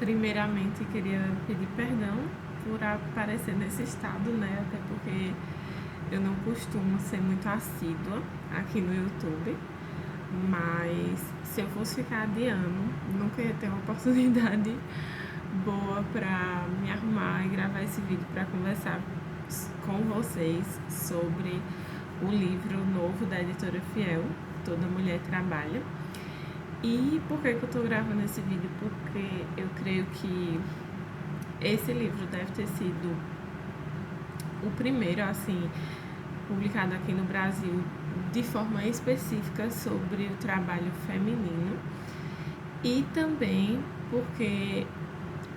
Primeiramente, queria pedir perdão por aparecer nesse estado, né? Até porque eu não costumo ser muito assídua aqui no YouTube, mas se eu fosse ficar adiando, nunca ia ter uma oportunidade boa para me arrumar e gravar esse vídeo para conversar com vocês sobre o livro novo da editora Fiel, Toda Mulher Trabalha. E por que eu tô gravando esse vídeo? Porque eu creio que esse livro deve ter sido o primeiro, assim, publicado aqui no Brasil de forma específica sobre o trabalho feminino. E também porque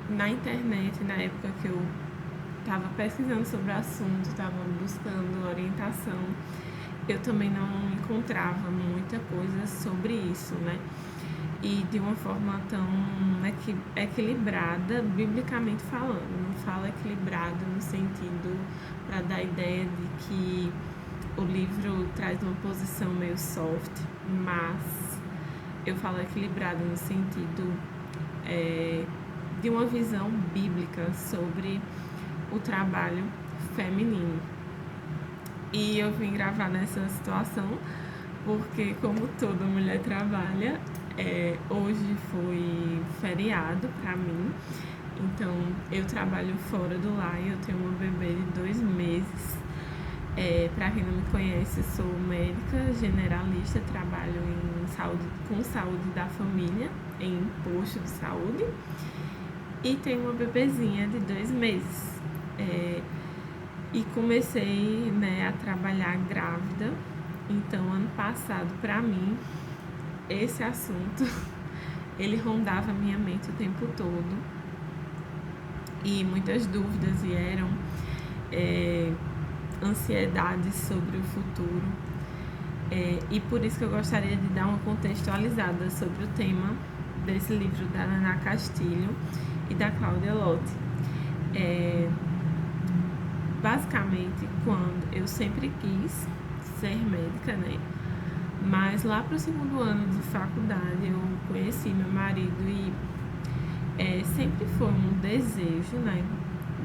na internet, na época que eu estava pesquisando sobre o assunto, estava buscando orientação, eu também não encontrava muita coisa sobre isso, né? E de uma forma tão equilibrada, biblicamente falando. Não falo equilibrado no sentido para dar a ideia de que o livro traz uma posição meio soft, mas eu falo equilibrado no sentido de uma visão bíblica sobre o trabalho feminino. E eu vim gravar nessa situação porque, como toda mulher trabalha, hoje foi feriado para mim, então eu trabalho fora do lar e eu tenho uma bebê de 2 meses. Para quem não me conhece, sou médica generalista, trabalho com saúde da família, em posto de saúde, e tenho uma bebezinha de 2 meses. E comecei, a trabalhar grávida. Então, ano passado, para mim, esse assunto, ele rondava a minha mente o tempo todo. E muitas dúvidas vieram, ansiedades sobre o futuro. E por isso que eu gostaria de dar uma contextualizada sobre o tema desse livro da Naná Castilho e da Cláudia Lotti. Basicamente, quando eu sempre quis ser médica, né? Mas lá pro 2º ano de faculdade eu conheci meu marido e sempre foi um desejo, né,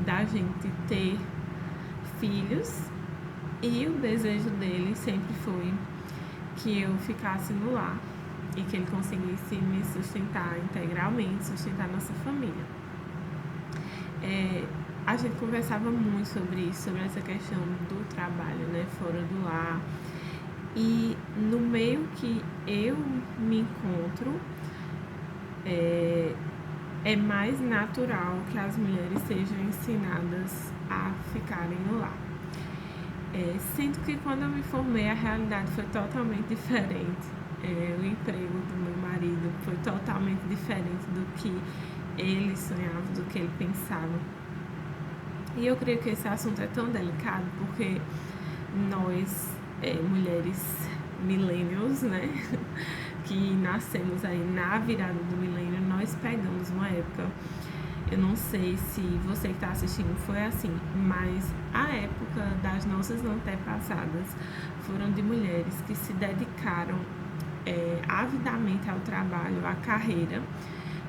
da gente ter filhos, e o desejo dele sempre foi que eu ficasse no lar e que ele conseguisse me sustentar integralmente, sustentar nossa família. A gente conversava muito sobre isso, sobre essa questão do trabalho, né, fora do lar. E no meio que eu me encontro, é mais natural que as mulheres sejam ensinadas a ficarem no lar. Sendo que quando eu me formei, a realidade foi totalmente diferente. O emprego do meu marido foi totalmente diferente do que ele sonhava, do que ele pensava. E eu creio que esse assunto é tão delicado porque nós, mulheres millennials, né, que nascemos aí na virada do milênio, nós pegamos uma época, eu não sei se você que está assistindo foi assim, mas a época das nossas antepassadas foram de mulheres que se dedicaram avidamente ao trabalho, à carreira,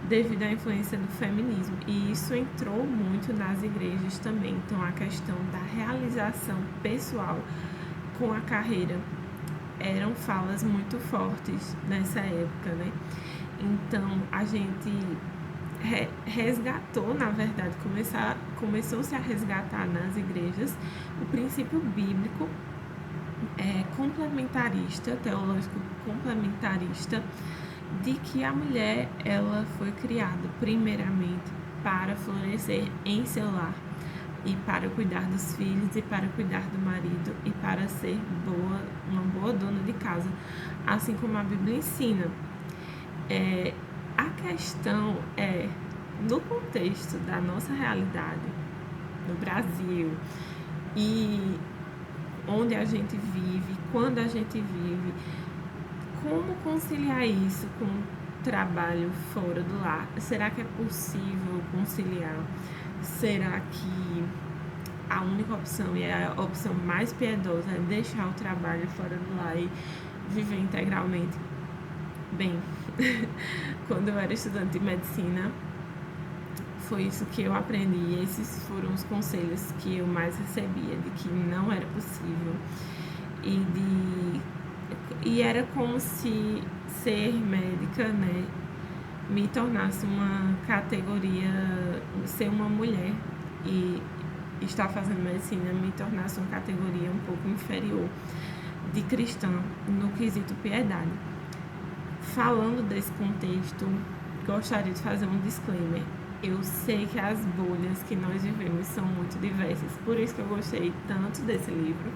devido à influência do feminismo, e isso entrou muito nas igrejas também. Então, a questão da realização pessoal com a carreira eram falas muito fortes nessa época, né? Então, a gente resgatou, na verdade, começou-se a resgatar nas igrejas o princípio bíblico complementarista, teológico complementarista, de que a mulher, ela foi criada primeiramente para florescer em seu lar e para cuidar dos filhos e para cuidar do marido e para ser uma boa dona de casa, assim como a Bíblia ensina. A questão no contexto da nossa realidade no Brasil e onde a gente vive, quando a gente vive, como conciliar isso com o trabalho fora do lar? Será que é possível conciliar? Será que a única opção e a opção mais piedosa é deixar o trabalho fora do lar e viver integralmente? Bem, quando eu era estudante de medicina, foi isso que eu aprendi, e esses foram os conselhos que eu mais recebia, de que não era possível, e era como se ser médica, né, me tornasse uma categoria, ser uma mulher e estar fazendo medicina me tornasse uma categoria um pouco inferior de cristã no quesito piedade. Falando desse contexto, gostaria de fazer um disclaimer. Eu sei que as bolhas que nós vivemos são muito diversas, por isso que eu gostei tanto desse livro,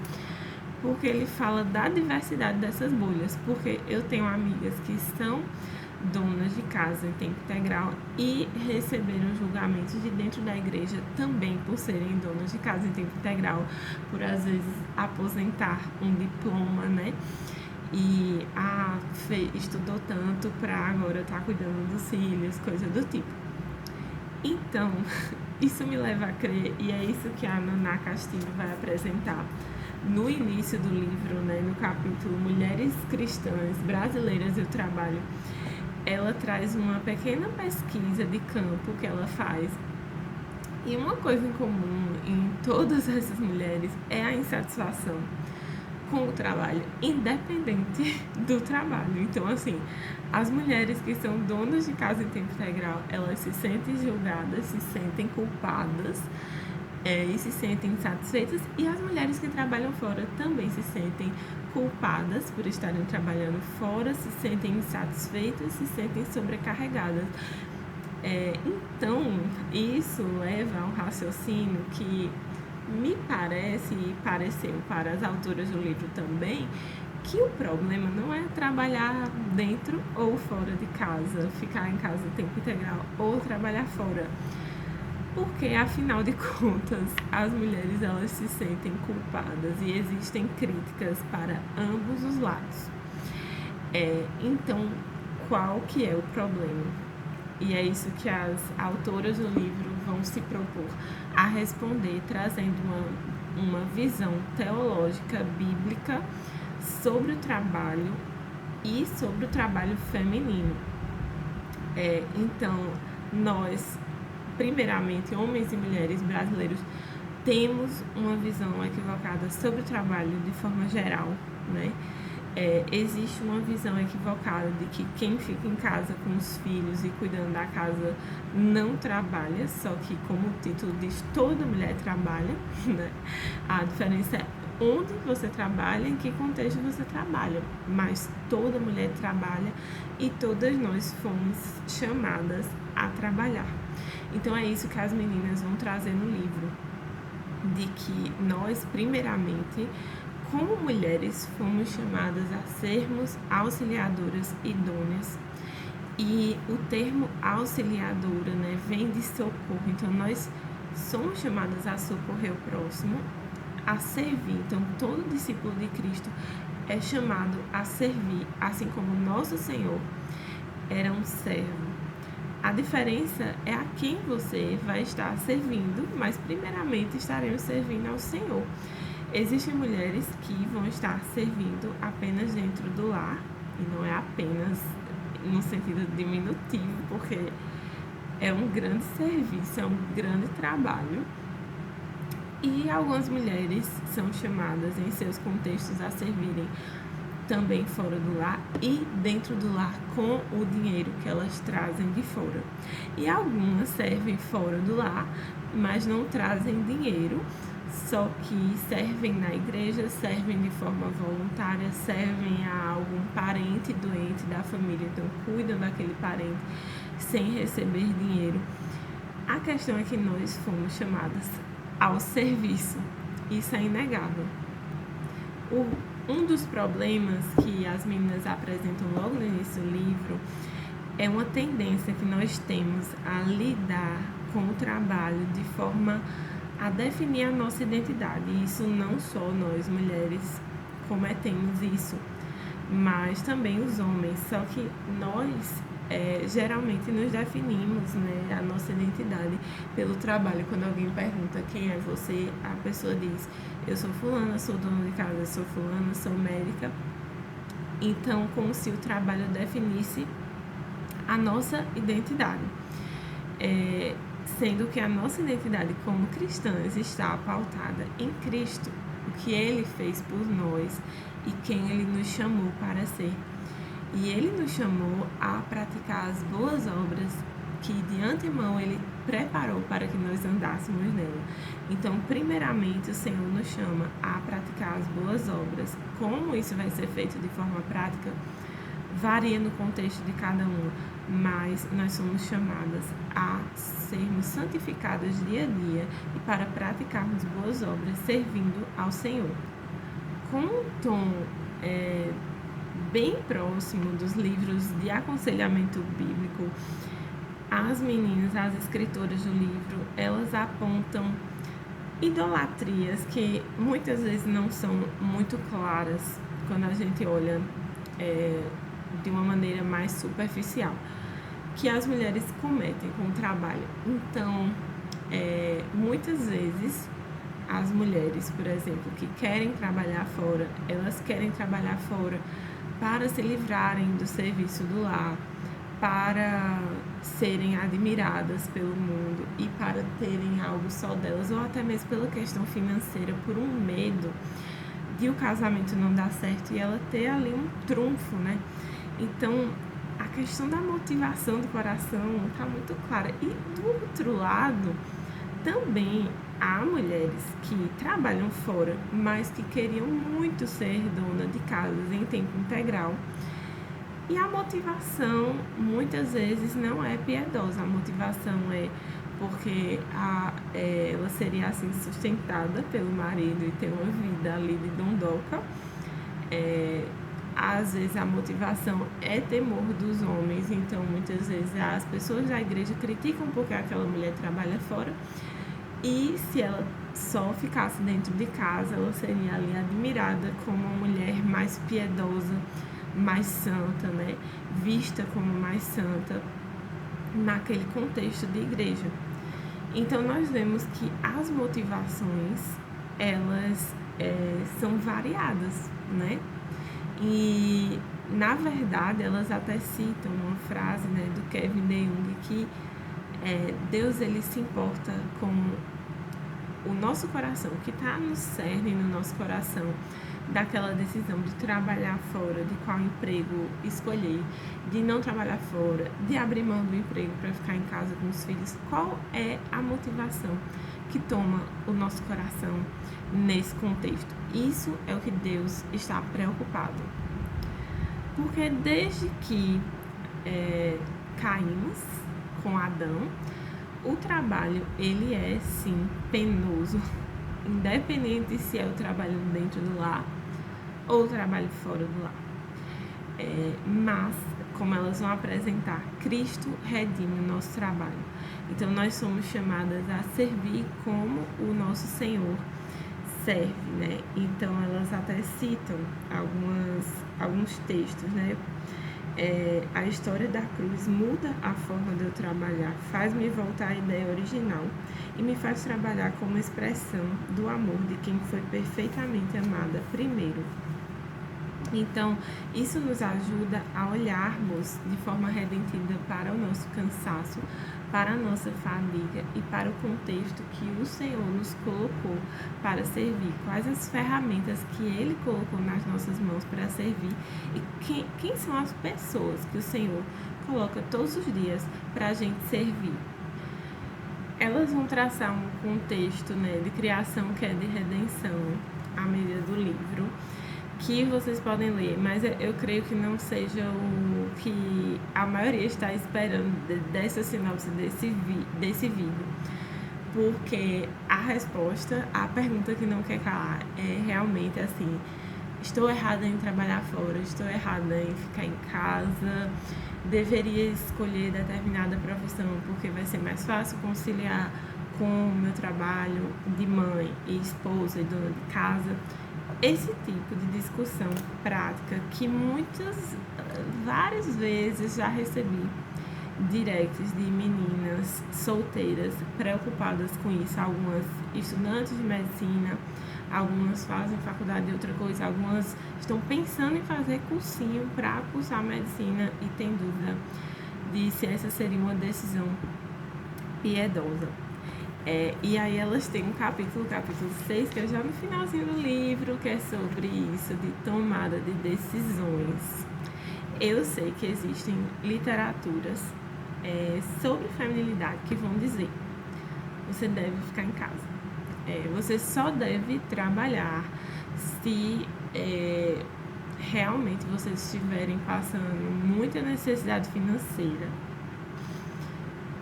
porque ele fala da diversidade dessas bolhas, porque eu tenho amigas que são donas de casa em tempo integral e receberam julgamentos de dentro da igreja também por serem donas de casa em tempo integral, por às vezes aposentar um diploma, né? E estudou tanto para agora estar cuidando dos filhos, coisa do tipo. Então, isso me leva a crer, e é isso que a Naná Castilho vai apresentar no início do livro, né, no capítulo Mulheres Cristãs Brasileiras e o Trabalho. Ela traz uma pequena pesquisa de campo que ela faz. E uma coisa em comum em todas essas mulheres é a insatisfação com o trabalho, independente do trabalho. Então, assim, as mulheres que são donas de casa em tempo integral, elas se sentem julgadas, se sentem culpadas e se sentem insatisfeitas, e as mulheres que trabalham fora também se sentem culpadas por estarem trabalhando fora, se sentem insatisfeitas, se sentem sobrecarregadas. Então, isso leva a um raciocínio que me parece, e pareceu para as autoras do livro também, que o problema não é trabalhar dentro ou fora de casa, ficar em casa tempo integral ou trabalhar fora. Porque, afinal de contas, as mulheres elas se sentem culpadas e existem críticas para ambos os lados. Então, qual que é o problema? E é isso que as autoras do livro vão se propor a responder, trazendo uma visão teológica, bíblica, sobre o trabalho e sobre o trabalho feminino. Então, nós, primeiramente, homens e mulheres brasileiros, temos uma visão equivocada sobre o trabalho de forma geral, né? Existe uma visão equivocada de que quem fica em casa com os filhos e cuidando da casa não trabalha, só que, como o título diz, toda mulher trabalha, né? A diferença é onde você trabalha, em que contexto você trabalha, mas toda mulher trabalha e todas nós fomos chamadas a trabalhar. Então é isso que as meninas vão trazer no livro, de que nós, primeiramente, como mulheres, fomos chamadas a sermos auxiliadoras idôneas. E o termo auxiliadora, né, vem de socorro. Então, nós somos chamadas a socorrer o próximo, a servir. Então, todo discípulo de Cristo é chamado a servir, assim como nosso Senhor era um servo. A diferença é a quem você vai estar servindo, mas primeiramente estaremos servindo ao Senhor. Existem mulheres que vão estar servindo apenas dentro do lar, e não é apenas no sentido diminutivo, porque é um grande serviço, é um grande trabalho. E algumas mulheres são chamadas em seus contextos a servirem também fora do lar e dentro do lar com o dinheiro que elas trazem de fora. E algumas servem fora do lar, mas não trazem dinheiro, só que servem na igreja, servem de forma voluntária, servem a algum parente doente da família, então cuidam daquele parente sem receber dinheiro. A questão é que nós fomos chamadas ao serviço, isso é inegável. Um dos problemas que as meninas apresentam logo no início do livro é uma tendência que nós temos a lidar com o trabalho de forma a definir a nossa identidade. E isso não só nós, mulheres, cometemos isso, mas também os homens. Só que nós geralmente nos definimos, né, a nossa identidade pelo trabalho. Quando alguém pergunta quem é você, a pessoa diz: eu sou fulana, sou dona de casa, sou fulana, sou médica. Então, como se o trabalho definisse a nossa identidade. sendo que a nossa identidade como cristãs está pautada em Cristo, o que Ele fez por nós e quem Ele nos chamou para ser. E Ele nos chamou a praticar as boas obras que de antemão Ele preparou para que nós andássemos nela. Então, primeiramente, o Senhor nos chama a praticar as boas obras. Como isso vai ser feito de forma prática, varia no contexto de cada um, mas nós somos chamadas a sermos santificadas dia a dia e para praticarmos boas obras servindo ao Senhor. Com um tom bem próximo dos livros de aconselhamento bíblico, as meninas, as escritoras do livro, elas apontam idolatrias que muitas vezes não são muito claras quando a gente olha de uma maneira mais superficial, que as mulheres cometem com o trabalho. Então, muitas vezes, as mulheres, por exemplo, que querem trabalhar fora, elas querem trabalhar fora para se livrarem do serviço do lar, para serem admiradas pelo mundo e para terem algo só delas, ou até mesmo pela questão financeira, por um medo de o casamento não dar certo e ela ter ali um trunfo, né? Então, a questão da motivação do coração está muito clara. E do outro lado, também há mulheres que trabalham fora, mas que queriam muito ser dona de casas em tempo integral. E a motivação, muitas vezes, não é piedosa. A motivação é porque ela seria assim sustentada pelo marido e ter uma vida ali de dondoca. Às vezes a motivação é temor dos homens, então muitas vezes as pessoas da igreja criticam porque aquela mulher trabalha fora, e se ela só ficasse dentro de casa, ela seria ali admirada como uma mulher mais piedosa, mais santa, né? Vista como mais santa naquele contexto de igreja. Então nós vemos que as motivações, elas são variadas, né? E na verdade elas até citam uma frase, né, do Kevin DeYoung, que Deus, ele se importa com o nosso coração, o que está no cerne no nosso coração daquela decisão de trabalhar fora, de qual emprego escolher, de não trabalhar fora, de abrir mão do emprego para ficar em casa com os filhos. Qual é a motivação que toma o nosso coração nesse contexto? Isso é o que Deus está preocupado. Porque desde que caímos com Adão, o trabalho, ele é sim penoso, independente se é o trabalho dentro do lar ou o trabalho fora do lar. Mas, como elas vão apresentar, Cristo redime o nosso trabalho. Então, nós somos chamadas a servir como o nosso Senhor serve, né? Então, elas até citam alguns textos, né? A história da cruz muda a forma de eu trabalhar, faz-me voltar à ideia original e me faz trabalhar como expressão do amor de quem foi perfeitamente amada primeiro. Então, isso nos ajuda a olharmos de forma redentiva para o nosso cansaço, para a nossa fadiga e para o contexto que o Senhor nos colocou para servir, quais as ferramentas que Ele colocou nas nossas mãos para servir e quem são as pessoas que o Senhor coloca todos os dias para a gente servir. Elas vão traçar um contexto, né, de criação que é de redenção à medida do livro, que vocês podem ler, mas eu creio que não seja o que a maioria está esperando dessa sinopse desse vídeo, porque a resposta, a pergunta que não quer calar é realmente assim: estou errada em trabalhar fora, estou errada em ficar em casa, deveria escolher determinada profissão porque vai ser mais fácil conciliar com o meu trabalho de mãe e esposa e dona de casa. Esse tipo de discussão prática que várias vezes já recebi directs de meninas solteiras preocupadas com isso, algumas estudantes de medicina, algumas fazem faculdade de outra coisa, algumas estão pensando em fazer cursinho para cursar medicina e tem dúvida de se essa seria uma decisão piedosa. E aí elas têm um capítulo 6, que é já no finalzinho do livro, que é sobre isso, de tomada de decisões. Eu sei que existem literaturas sobre feminilidade que vão dizer: você deve ficar em casa. Você só deve trabalhar se realmente vocês estiverem passando muita necessidade financeira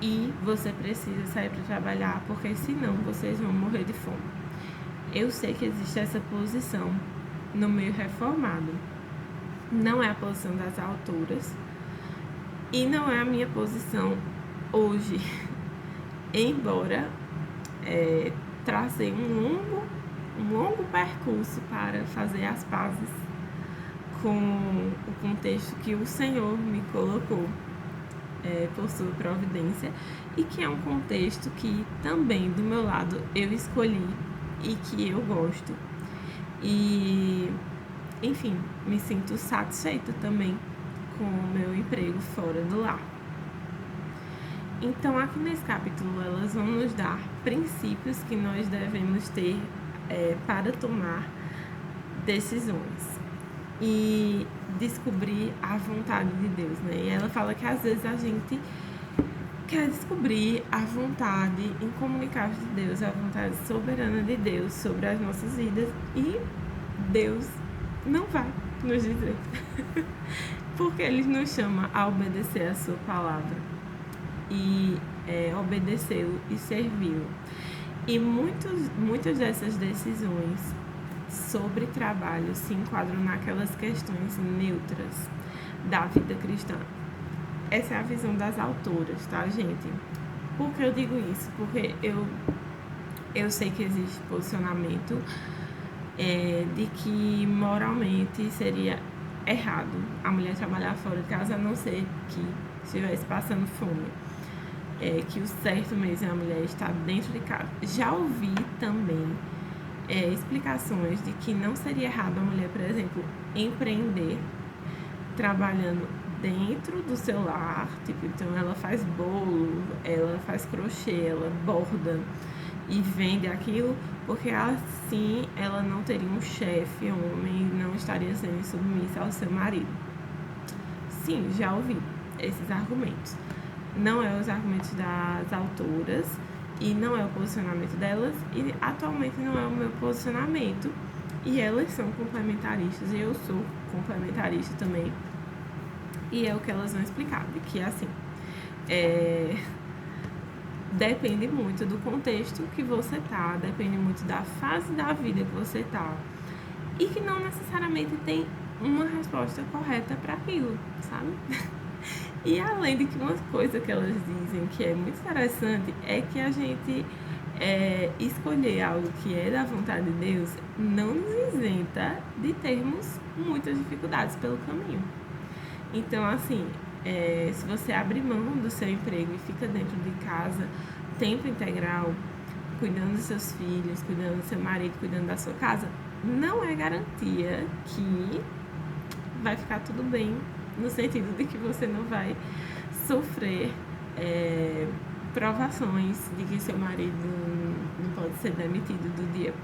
e você precisa sair para trabalhar, porque senão vocês vão morrer de fome. Eu sei que existe essa posição no meio reformado. Não é a posição das autoras e não é a minha posição hoje, embora tracei um longo percurso para fazer as pazes com o contexto que o Senhor me colocou por sua providência, e que é um contexto que também do meu lado eu escolhi e que eu gosto. E, enfim, me sinto satisfeita também com o meu emprego fora do lar. Então, aqui nesse capítulo, elas vão nos dar princípios que nós devemos ter para tomar decisões e descobrir a vontade de Deus, né? E ela fala que às vezes a gente quer descobrir a vontade incomunicável de Deus, a vontade soberana de Deus sobre as nossas vidas, e Deus não vai nos dizer, porque Ele nos chama a obedecer a sua palavra e obedecê-lo e servi-lo. E muitas dessas decisões sobre trabalho se enquadram naquelas questões neutras da vida cristã. Essa é a visão das autoras, tá, gente? Por que eu digo isso? Porque eu sei que existe posicionamento de que moralmente seria errado a mulher trabalhar fora de casa, a não ser que estivesse passando fome. Que o certo mesmo é a mulher estar dentro de casa. Já ouvi também explicações de que não seria errado a mulher, por exemplo, empreender trabalhando dentro do seu lar, tipo, então ela faz bolo, ela faz crochê, ela borda e vende aquilo, porque assim ela não teria um chefe homem e não estaria sendo submissa ao seu marido. Sim, já ouvi esses argumentos. Não é os argumentos das autoras e não é o posicionamento delas, e atualmente não é o meu posicionamento, e elas são complementaristas e eu sou complementarista também, e é o que elas vão explicar, de que assim depende muito do contexto que você tá, depende muito da fase da vida que você tá, e que não necessariamente tem uma resposta correta para aquilo, sabe? E além de que uma coisa que elas dizem que é muito interessante é que a gente escolher algo que é da vontade de Deus não nos isenta de termos muitas dificuldades pelo caminho. Então, assim, se você abre mão do seu emprego e fica dentro de casa, tempo integral, cuidando dos seus filhos, cuidando do seu marido, cuidando da sua casa, não é garantia que vai ficar tudo bem, no sentido de que você não vai sofrer provações de que seu marido não pode ser demitido do dia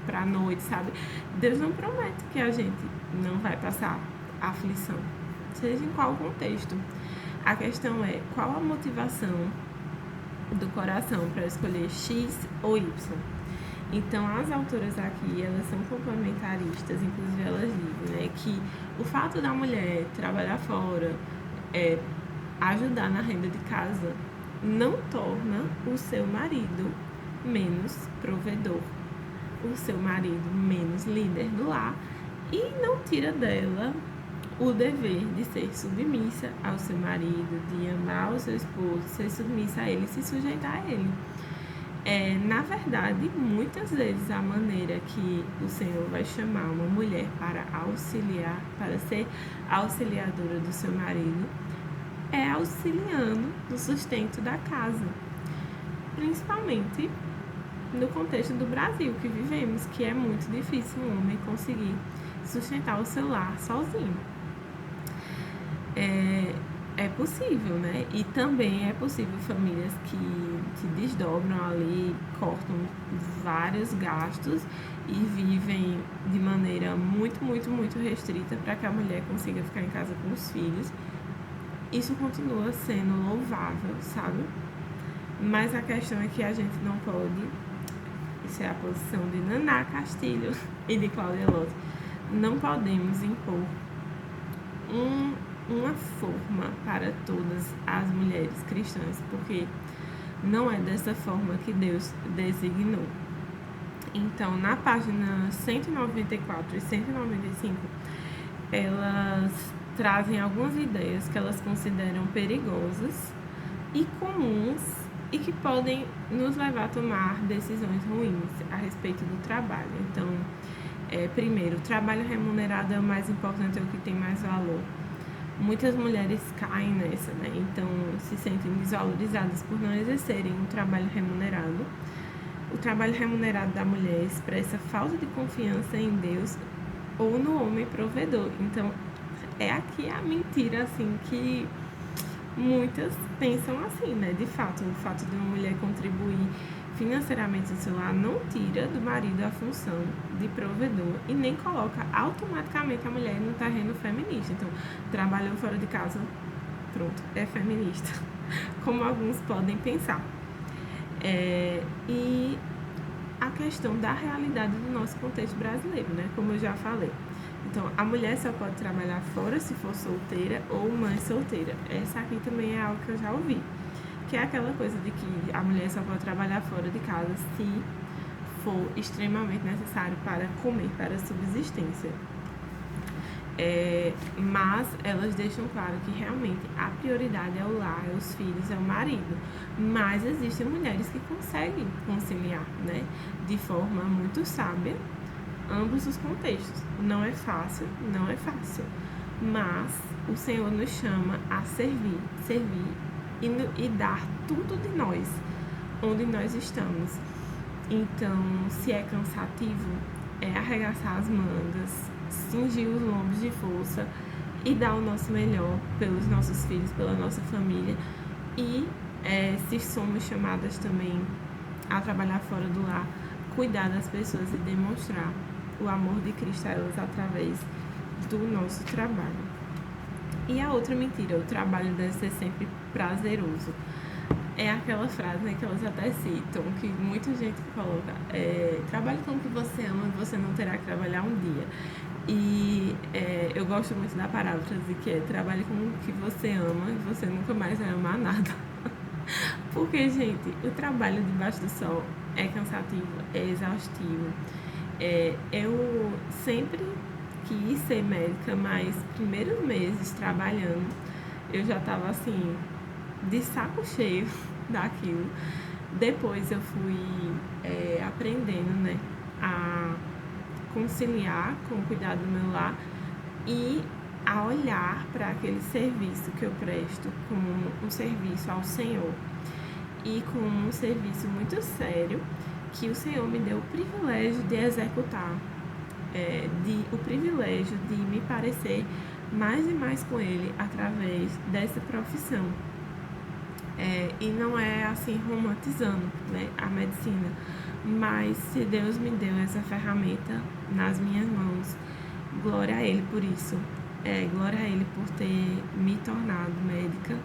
para a noite, sabe? Deus não promete que a gente não vai passar aflição, seja em qual contexto. A questão é qual a motivação do coração para escolher X ou Y. Então, as autoras aqui, elas são complementaristas, inclusive elas dizem, né, que o fato da mulher trabalhar fora, ajudar na renda de casa, não torna o seu marido menos provedor, o seu marido menos líder do lar, e não tira dela o dever de ser submissa ao seu marido, de amar o seu esposo, ser submissa a ele, se sujeitar a ele. Na verdade, muitas vezes a maneira que o Senhor vai chamar uma mulher para auxiliar, para ser auxiliadora do seu marido, é auxiliando no sustento da casa, principalmente no contexto do Brasil que vivemos, que é muito difícil um homem conseguir sustentar o seu lar sozinho. é possível, né? E também é possível famílias que se desdobram ali, cortam vários gastos e vivem de maneira muito, muito, muito restrita para que a mulher consiga ficar em casa com os filhos. Isso continua sendo louvável, sabe? Mas a questão é que a gente não pode, isso é a posição de Naná Castilho e de Cláudia Lotz, não podemos impor uma forma para todas as mulheres cristãs, porque não é dessa forma que Deus designou. Então, na página 194 e 195, elas trazem algumas ideias que elas consideram perigosas e comuns e que podem nos levar a tomar decisões ruins a respeito do trabalho. Então, primeiro, o trabalho remunerado é o mais importante, é o que tem mais valor. Muitas mulheres caem nessa, né? Então, se sentem desvalorizadas por não exercerem um trabalho remunerado. O trabalho remunerado da mulher expressa falta de confiança em Deus ou no homem provedor. Então, é aqui a mentira, assim, que muitas pensam assim, né? De fato, o fato de uma mulher contribuir financeiramente no seu lar não tira do marido a função de provedor e nem coloca automaticamente a mulher no terreno feminista. Então, trabalhou fora de casa, pronto, é feminista, como alguns podem pensar. E a questão da realidade do nosso contexto brasileiro, né? Como eu já falei. Então, a mulher só pode trabalhar fora se for solteira ou mãe solteira. Essa aqui também é algo que eu já ouvi. Que é aquela coisa de que a mulher só pode trabalhar fora de casa se for extremamente necessário para comer, para subsistência. Mas elas deixam claro que realmente a prioridade é o lar, é os filhos, é o marido. Mas existem mulheres que conseguem conciliar, né, de forma muito sábia, ambos os contextos. Não é fácil, mas o Senhor nos chama a servir e dar tudo de nós, onde nós estamos. Então, se é cansativo, é arregaçar as mangas, cingir os lombos de força e dar o nosso melhor pelos nossos filhos, pela nossa família. E se somos chamadas também a trabalhar fora do lar, cuidar das pessoas e demonstrar o amor de Cristo a elas através do nosso trabalho. E a outra mentira, o trabalho deve ser sempre prazeroso. É aquela frase, né, que elas até citam, que muita gente coloca, trabalhe com o que você ama e você não terá que trabalhar um dia. E eu gosto muito da paráfrase que é, trabalhe com o que você ama e você nunca mais vai amar nada. Porque, gente, o trabalho debaixo do sol é cansativo, é exaustivo. Eu sempre quis ser médica, mas primeiros meses trabalhando, eu já estava assim, de saco cheio daquilo. Depois eu fui aprendendo, né, a conciliar com o cuidado do meu lar e a olhar para aquele serviço que eu presto como um serviço ao Senhor e como um serviço muito sério que o Senhor me deu o privilégio de executar, o privilégio de me parecer mais e mais com Ele através dessa profissão. E não é assim romantizando, né, a medicina, mas se Deus me deu essa ferramenta nas minhas mãos, glória a Ele por isso, glória a Ele por ter me tornado médica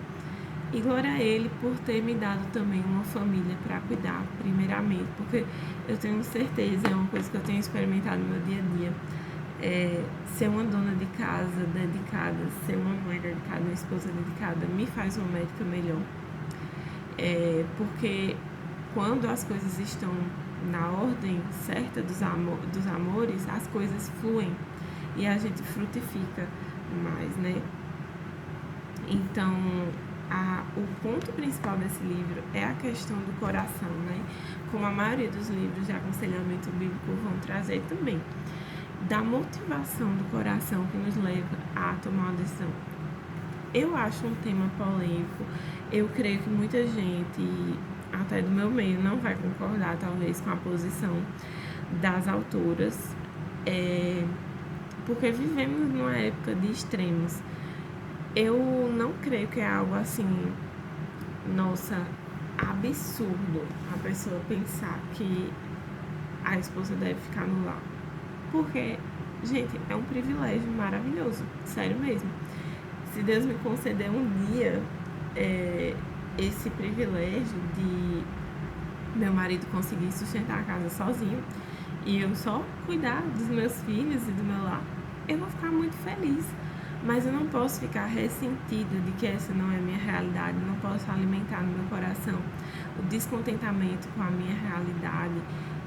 e glória a Ele por ter me dado também uma família para cuidar, primeiramente, porque eu tenho certeza, é uma coisa que eu tenho experimentado no meu dia a dia, ser uma dona de casa dedicada, ser uma mãe dedicada, uma esposa dedicada, me faz uma médica melhor. Porque quando as coisas estão na ordem certa dos amores, as coisas fluem e a gente frutifica mais, né? Então, o ponto principal desse livro é a questão do coração, né? Como a maioria dos livros de aconselhamento bíblico vão trazer também, da motivação do coração que nos leva a tomar uma decisão. Eu acho um tema polêmico, eu creio que muita gente, até do meu meio, não vai concordar, talvez, com a posição das autoras, porque vivemos numa época de extremos. Eu não creio que é algo assim, nossa, absurdo a pessoa pensar que a esposa deve ficar no lar. Porque, gente, é um privilégio maravilhoso, sério mesmo. Se Deus me conceder um dia esse privilégio de meu marido conseguir sustentar a casa sozinho e eu só cuidar dos meus filhos e do meu lar, eu vou ficar muito feliz. Mas eu não posso ficar ressentida de que essa não é a minha realidade, não posso alimentar no meu coração o descontentamento com a minha realidade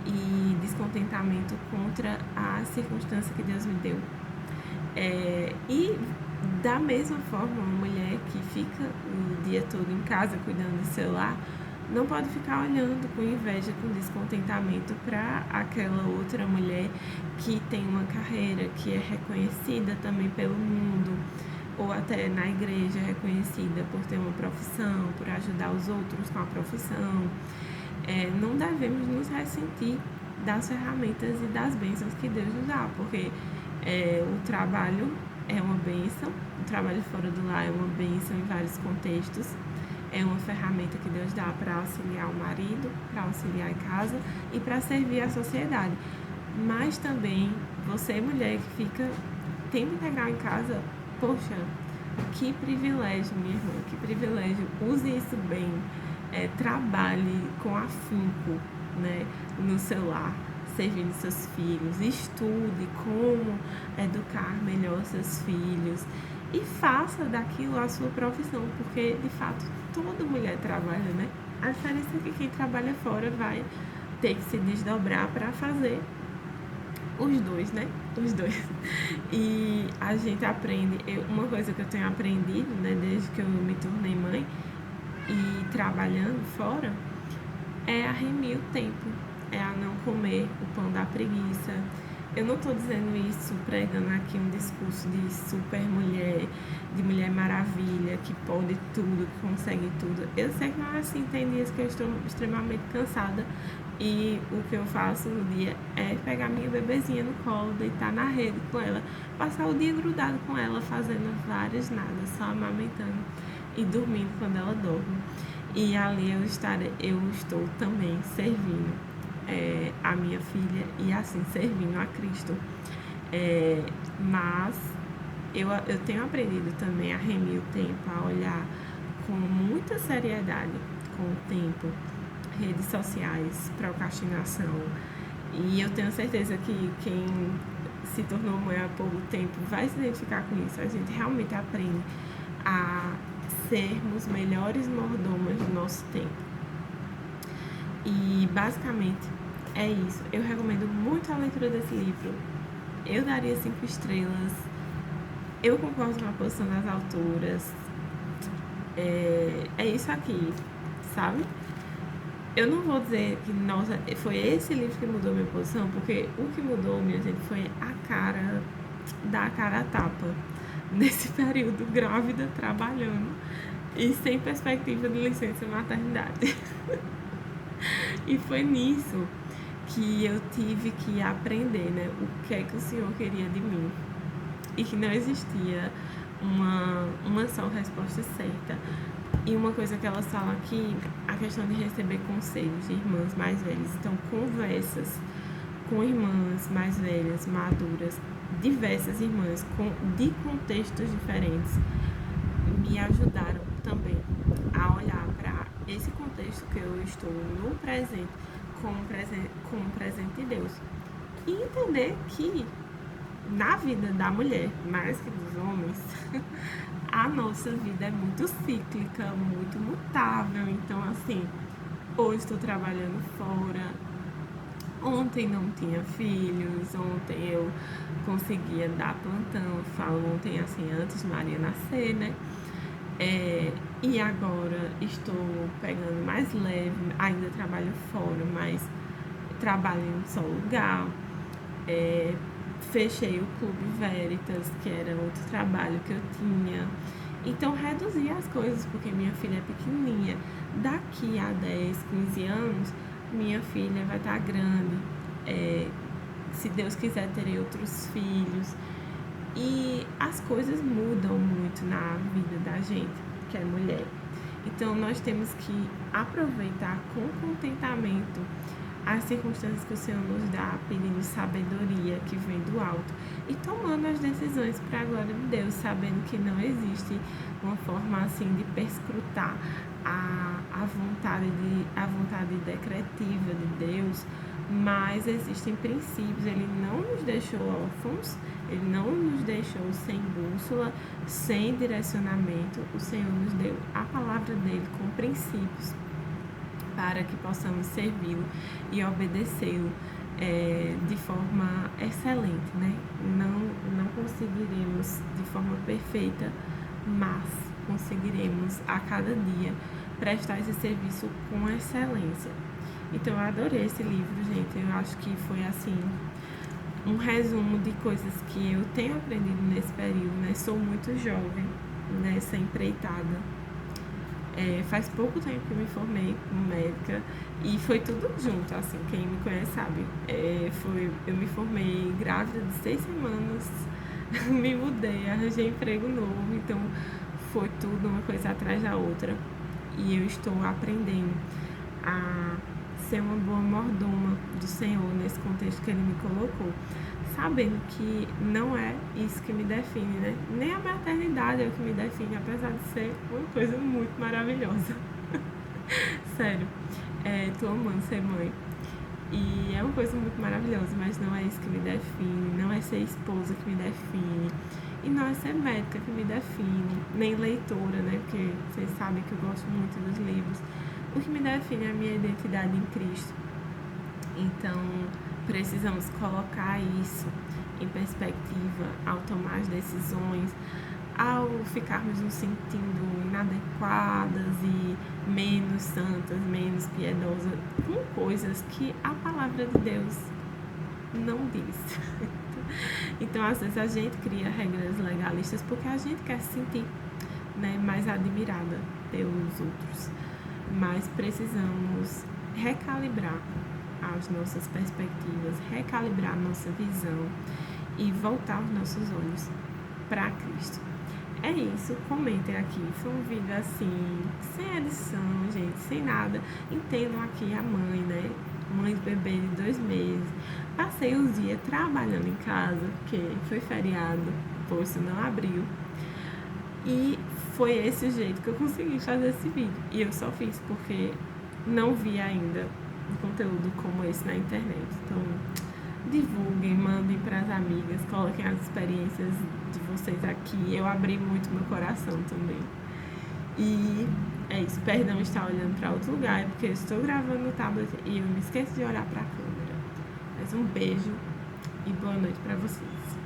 e descontentamento contra a circunstância que Deus me deu. E da mesma forma, uma mulher que fica o dia todo em casa cuidando do seu lar, não pode ficar olhando com inveja, com descontentamento para aquela outra mulher que tem uma carreira, que é reconhecida também pelo mundo, ou até na igreja reconhecida por ter uma profissão, por ajudar os outros com a profissão. Não devemos nos ressentir das ferramentas e das bênçãos que Deus nos dá, porque o trabalho é uma bênção, o trabalho fora do lar é uma bênção em vários contextos. É uma ferramenta que Deus dá para auxiliar o marido, para auxiliar em casa e para servir a sociedade. Mas também, você mulher que fica tempo integral em casa, poxa, que privilégio, minha irmã, que privilégio. Use isso bem, trabalhe com afinco, né, no seu lar, servindo seus filhos, estude como educar melhor seus filhos e faça daquilo a sua profissão, porque de fato toda mulher trabalha, né? A diferença é que quem trabalha fora vai ter que se desdobrar para fazer os dois, né? Os dois. E a gente aprende, uma coisa que eu tenho aprendido, né, desde que eu me tornei mãe e trabalhando fora, é a remir o tempo, é a não comer o pão da preguiça. Eu não estou dizendo isso pregando aqui um discurso de super mulher, de mulher maravilha, que pode tudo, que consegue tudo. Eu sei que não é assim, tem dias que eu estou extremamente cansada e o que eu faço no dia é pegar minha bebezinha no colo, deitar na rede com ela, passar o dia grudado com ela, fazendo várias nada, só amamentando e dormindo quando ela dorme. E ali eu estou também servindo a minha filha e assim servindo a Cristo. Mas eu tenho aprendido também a remir o tempo, a olhar com muita seriedade com o tempo, redes sociais, procrastinação. E eu tenho certeza que quem se tornou mãe há pouco tempo vai se identificar com isso. A gente realmente aprende a sermos melhores mordomas do nosso tempo. E basicamente é isso. Eu recomendo muito a leitura desse livro. Eu daria 5 estrelas. Eu concordo com a posição das autoras. É isso aqui, sabe? Eu não vou dizer que, nossa, foi esse livro que mudou minha posição, porque o que mudou, minha gente, foi dar a cara a tapa. Nesse período, grávida, trabalhando e sem perspectiva de licença maternidade. E foi nisso que eu tive que aprender, né, o que é que o Senhor queria de mim. E que não existia uma só resposta certa. E uma coisa que elas falam aqui, a questão de receber conselhos de irmãs mais velhas. Então, conversas com irmãs mais velhas, maduras, diversas irmãs de contextos diferentes, me ajudaram também a olhar para esse contexto que eu estou no presente como um presente de Deus. E entender que na vida da mulher, mais que dos homens, a nossa vida é muito cíclica, muito mutável. Então, assim, hoje estou trabalhando fora, ontem não tinha filhos, ontem eu conseguia dar plantão, falo ontem assim, antes de Maria nascer, né? E agora estou pegando mais leve, ainda trabalho fora, mas trabalho em um só lugar. Fechei o Clube Veritas, que era outro trabalho que eu tinha. Então, reduzi as coisas, porque minha filha é pequenininha. Daqui a 10, 15 anos, minha filha vai estar grande. Se Deus quiser, terei outros filhos. E as coisas mudam muito na vida da gente, que é mulher. Então, nós temos que aproveitar com contentamento as circunstâncias que o Senhor nos dá, pedindo sabedoria que vem do alto e tomando as decisões para a glória de Deus, sabendo que não existe uma forma assim de perscrutar a vontade decretiva de Deus, mas existem princípios. Ele não nos deixou órfãos, ele não nos deixou sem bússola, sem direcionamento. O Senhor nos deu a palavra dele com princípios para que possamos servi-lo e obedecê-lo de forma excelente, né? Não conseguiremos de forma perfeita, mas conseguiremos a cada dia prestar esse serviço com excelência. Então eu adorei esse livro, gente. Eu acho que foi assim um resumo de coisas que eu tenho aprendido nesse período, né? Sou muito jovem nessa empreitada. Faz pouco tempo que eu me formei como médica e foi tudo junto, assim, quem me conhece sabe. Eu me formei grávida de 6 semanas, me mudei, arranjei emprego novo, então foi tudo uma coisa atrás da outra. E eu estou aprendendo a ser uma boa mordoma do Senhor nesse contexto que Ele me colocou, sabendo que não é isso que me define, né? Nem a maternidade é o que me define, apesar de ser uma coisa muito maravilhosa. Sério, tô amando ser mãe. E é uma coisa muito maravilhosa, mas não é isso que me define, não é ser esposa que me define, e não é ser médica que me define, nem leitora, né? Porque vocês sabem que eu gosto muito dos livros. O que me define é a minha identidade em Cristo. Então, precisamos colocar isso em perspectiva ao tomar as decisões, ao ficarmos nos sentindo inadequadas e menos santas, menos piedosas, com coisas que a palavra de Deus não diz. Então, às vezes, a gente cria regras legalistas porque a gente quer se sentir, né, mais admirada pelos outros. Mas precisamos recalibrar as nossas perspectivas, recalibrar a nossa visão e voltar os nossos olhos para Cristo. É isso, comentem aqui. Foi um vídeo assim, sem edição, gente, sem nada. Entendam aqui a mãe, né? Mãe de bebê de 2 meses. Passei os dias trabalhando em casa, porque foi feriado, o posto não abriu. E foi esse o jeito que eu consegui fazer esse vídeo. E eu só fiz porque não vi ainda um conteúdo como esse na internet. Então, divulguem, mandem para as amigas, coloquem as experiências de vocês aqui. Eu abri muito meu coração também. E é isso, perdão estar olhando para outro lugar, é porque eu estou gravando no tablet e eu me esqueço de olhar para a câmera. Mas um beijo e boa noite para vocês.